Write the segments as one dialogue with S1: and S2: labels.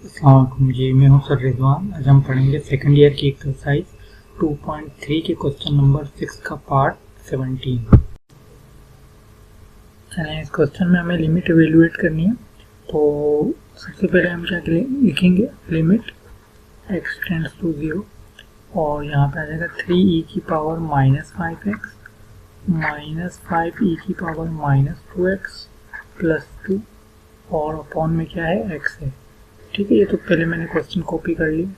S1: अस्सलाम जी, मैं हूं सर रिजवान। आज हम पढ़ेंगे सेकंड ईयर की एक्सरसाइज 2.3 के क्वेश्चन नंबर 6 का पार्ट 17। चलें, इस क्वेश्चन में हमें लिमिट एवेल्युएट करनी है। तो सबसे पहले हम क्या लिखेंगे, लिमिट x टेंड्स टू 0 और यहाँ पे आ जाएगा 3e की पावर -5x -5e की पावर -2x प्लस 2 और अपॉन में क्या है, x है। ठीक है, ये तो पहले मैंने क्वेश्चन कॉपी कर लिया।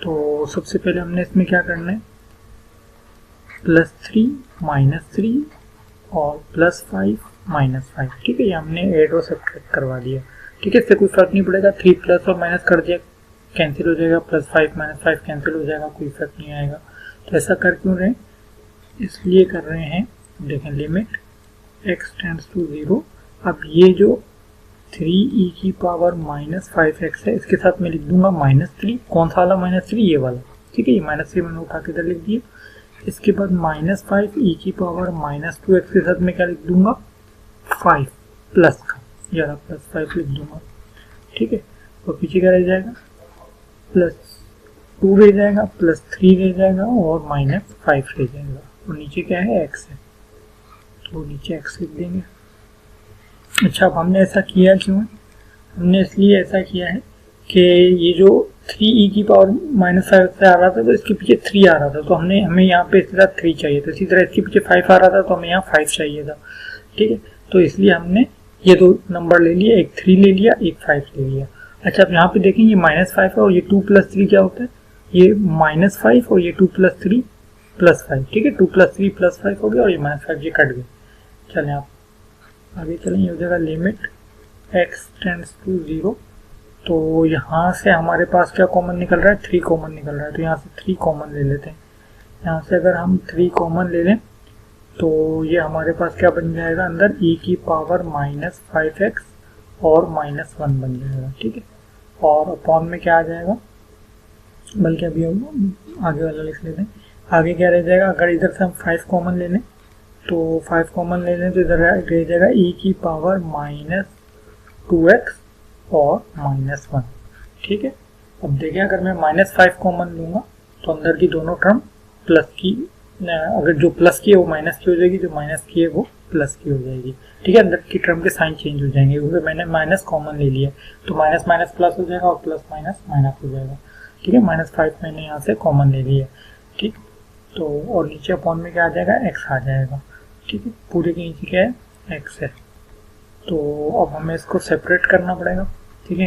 S1: तो सबसे पहले हमने इसमें क्या करना है, +3 -3 और +5 -5। ठीक है, ये हमने ऐड और सब्ट्रैक्ट करवा दिया। ठीक है, इससे कोई फर्क नहीं पड़ेगा, 3 प्लस और माइनस कर दिया कैंसिल हो जाएगा, +5 -5 कैंसिल हो जाएगा, कोई फर्क नहीं आएगा। तो ऐसा कर क्यों रहे हैं, इसलिए कर रहे हैं, देखें लिमिट x टेंड्स टू 0। अब ये जो 3e की पावर -5x है, इसके साथ मैं लिख दूंगा -3। कौन सा वाला -3, ये वाला। ठीक है, ये -3 मैंने उठा के इधर लिख दिया। इसके बाद -5e की पावर -2x के साथ मैं क्या लिख दूंगा, 5 प्लस का, यार +5 लिख दूंगा। ठीक है, और पीछे क्या रह जाएगा, +2 रह जाएगा, +3 रह जाएगा और -5 रह जाएगा, और नीचे क्या है, x है, तो नीचे x लिख देंगे। अच्छा, अब हमने ऐसा किया क्यों है, हमने इसलिए ऐसा किया है कि ये जो 3e की पावर -5 से आ रहा था, तो इसके पीछे 3 आ रहा था, तो हमें यहाँ पे इसके साथ 3 चाहिए था। इसी तरह इसके पीछे 5 आ रहा था, तो हमें यहाँ 5 चाहिए था। ठीक है, तो इसलिए हमने ये दो नंबर ले लिए, एक 3 ले लिया, एक 5 ले लिया। अच्छा, अब यहाँ पे देखें, ये -5 है और ये 2 + 3 क्या होता है, ये -5 और ये 2 + 3 +5। ठीक है, 2 + 3 +5 हो गया और ये -5 ये कट गए। चलें आप आगे चलें, ये हो जाएगा लिमिट x टेंड्स टू 0। तो यहाँ से हमारे पास क्या कॉमन निकल रहा है, 3 कॉमन निकल रहा है, तो यहाँ से 3 कॉमन ले लेते हैं। यहाँ से अगर हम 3 कॉमन ले लें तो ये हमारे पास क्या बन जाएगा, अंदर e की पावर -5x और -1 बन जाएगा। ठीक है, और अपॉन में क्या आ जाएगा, बल्कि अभी आगे वाला लिख लेते हैं। आगे क्या रह जाएगा, अगर इधर से हम 5 कॉमन ले लें, तो 5 कॉमन ले लें तो इधर रह जाएगा e की पावर -2x और -1। ठीक है, अब देखिए, अगर मैं -5 कॉमन लूँगा तो अंदर की दोनों टर्म प्लस की, अगर जो प्लस की है वो माइनस की हो जाएगी, जो माइनस की है वो प्लस की हो जाएगी। ठीक है, अंदर की टर्म के साइन चेंज हो जाएंगे, क्योंकि मैंने माइनस कॉमन ले लिया, तो माइनस माइनस प्लस हो जाएगा और प्लस माइनस माइनस हो जाएगा। ठीक है, -5 मैंने यहाँ से कॉमन ले लिया। ठीक, तो और नीचे अपॉन में क्या आ जाएगा, x आ जाएगा। ठीक है, पूरे के नीचे क्या है, x है। तो अब हमें इसको सेपरेट करना पड़ेगा। ठीक है,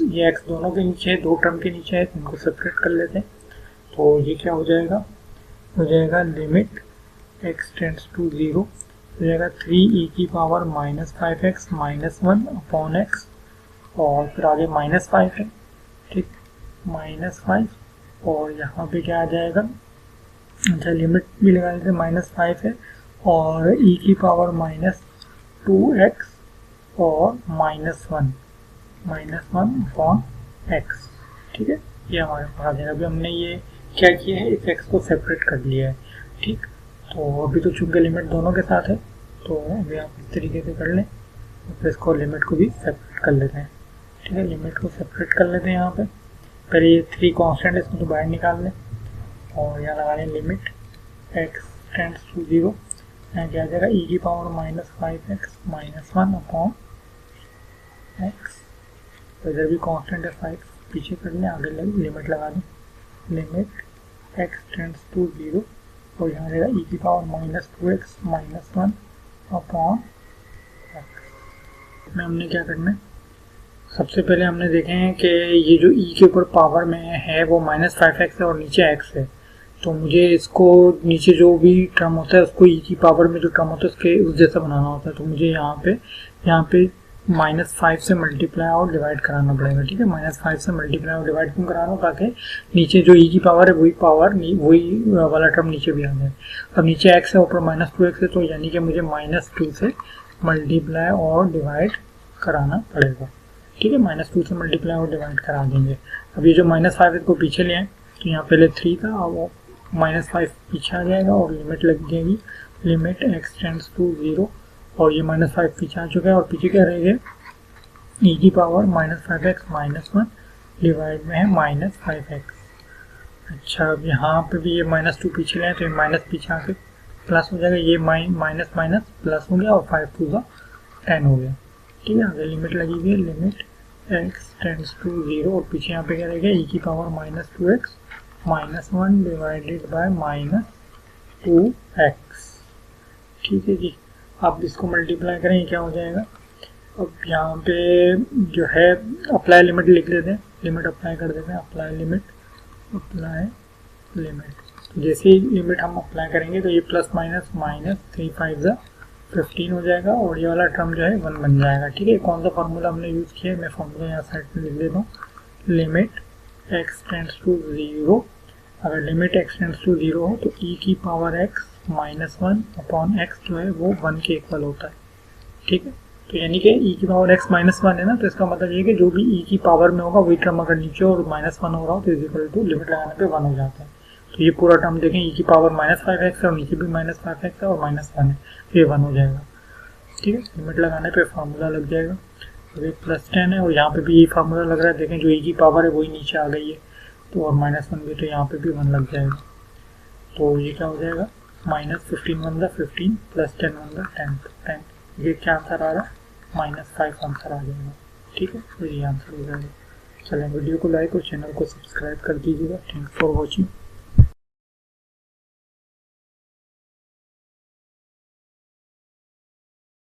S1: ये x दोनों के नीचे है, दो टर्म के नीचे है, इनको सेपरेट कर लेते हैं। तो ये क्या हो जाएगा, लिमिट x टेंड्स टू 0 हो जाएगा 3e की पावर -5x -1 अपॉन x, और फिर आगे -5 है। ठीक, -5 और यहाँ पे क्या आ जाएगा, अच्छा लिमिट भी लगा लेते हैं, -5 है और e की पावर -2x और -1 अपॉन x। ठीक है, ये हमारे पास आ जाएगा। अभी हमने ये क्या किया है, इस x को सेपरेट कर लिया है। ठीक, तो अभी तो चूंकि लिमिट दोनों के साथ है, तो अभी आप इस तरीके से कर लें, फिर इसको लिमिट को भी सेपरेट कर लेते हैं। ठीक है, लिमिट को सेपरेट कर लेते हैं। यहाँ पे पहले ये 3 कॉन्स्टेंट है, इसको तो बाहर निकाल लें और यहाँ लगा लें लिमिट x टेंड्स टू 0, यहाँ क्या आ जाएगा, e की पावर -5x -1 अपॉन x। तो इधर भी कांस्टेंट है 5, पीछे कर लें, आगे लिमिट लगा दें, लिमिट x टेंड्स टू 0 और यहाँ रहेगा e की पावर -2x -1 अपॉन x। में हमने क्या करना है, सबसे पहले हमने देखे हैं कि ये जो e के ऊपर पावर में है वो -5x है और नीचे x है, तो मुझे इसको नीचे जो भी टर्म होता है उसको e की पावर में जो टर्म होता है उसके उस जैसा बनाना होता है। तो मुझे यहाँ पे -5 से मल्टीप्लाई और डिवाइड कराना पड़ेगा। ठीक है, -5 से मल्टीप्लाई और डिवाइड क्यों कराना, ताकि नीचे जो e की पावर है वही वाला टर्म नीचे भी आ जाए। अब नीचे x है, ऊपर -2x है, तो यानी कि मुझे -2 से मल्टीप्लाई और डिवाइड कराना पड़ेगा। ठीक है, -2 से मल्टीप्लाई और डिवाइड करा देंगे। अब ये जो -5 इसको पीछे ले आए, तो यहाँ पहले 3 था, अब -5 पीछे आ जाएगा और लिमिट लग जाएगी, लिमिट x टेंड्स टू 0 और ये -5 पीछे आ चुका है और पीछे क्या रहेगा, e की पावर -5x -1 डिवाइड में है -5x। अच्छा, अब यहाँ पे भी ये -2 पीछे ले तो ये माइनस पीछे आके प्लस हो जाएगा, ये माइनस माइनस प्लस हो गया और 5 2 का 10 हो गया। ठीक है, आगे लिमिट लगी हुई है, लिमिट x टेंड्स टू 0 और पीछे यहाँ पे क्या रहेगा e की power -2x -1 divided by -2x। ठीक है जी, आप इसको मल्टीप्लाई करें ये क्या हो जाएगा। अब यहाँ पे जो है अप्लाई लिमिट लिख लेते हैं, लिमिट अप्लाई कर देते हैं, अप्लाई लिमिट तो जैसे ही लिमिट हम अप्लाई करेंगे तो ये प्लस माइनस -3 5 15 हो जाएगा और ये वाला टर्म जो है 1 बन जाएगा। ठीक है, कौन सा फार्मूला हमने यूज़ किया है, मैं फार्मूला यहाँ साइड में लिख देता हूँ। लिमिट x टेंड्स टू 0, अगर लिमिट x टेंड्स टू 0 हो तो e की पावर x -1 अपॉन x जो है वो 1 के इक्वल होता है। ठीक है, तो यानी कि e की पावर x -1 है ना, तो इसका मतलब ये कि जो भी e की पावर में होगा वही टर्म अगर नीचे और -1 हो रहा हो तो इज इक्वल टू लिमिट लगाने पे 1 हो जाता है। तो ये पूरा टर्म देखें e की पावर -5x है और नीचे भी -5x है और -1 है, तो ये 1 हो जाएगा। ठीक है, लिमिट लगाने पे फार्मूला लग जाएगा। तो ये +10 है और यहाँ पे भी ये फार्मूला लग रहा है, देखें जो e की पावर है वही नीचे आ गई है, तो और -1 भी, तो यहाँ पे भी 1 लग जाएगा। तो ये क्या हो जाएगा, -15 1 15 +10 1 10। ये क्या आंसर आ रहा है, -5 आंसर आ जाएगा। ठीक है, तो ये आंसर हो जाएगा। चलें, वीडियो को लाइक और चैनल को सब्सक्राइब कर दीजिएगा। Thanks for watching.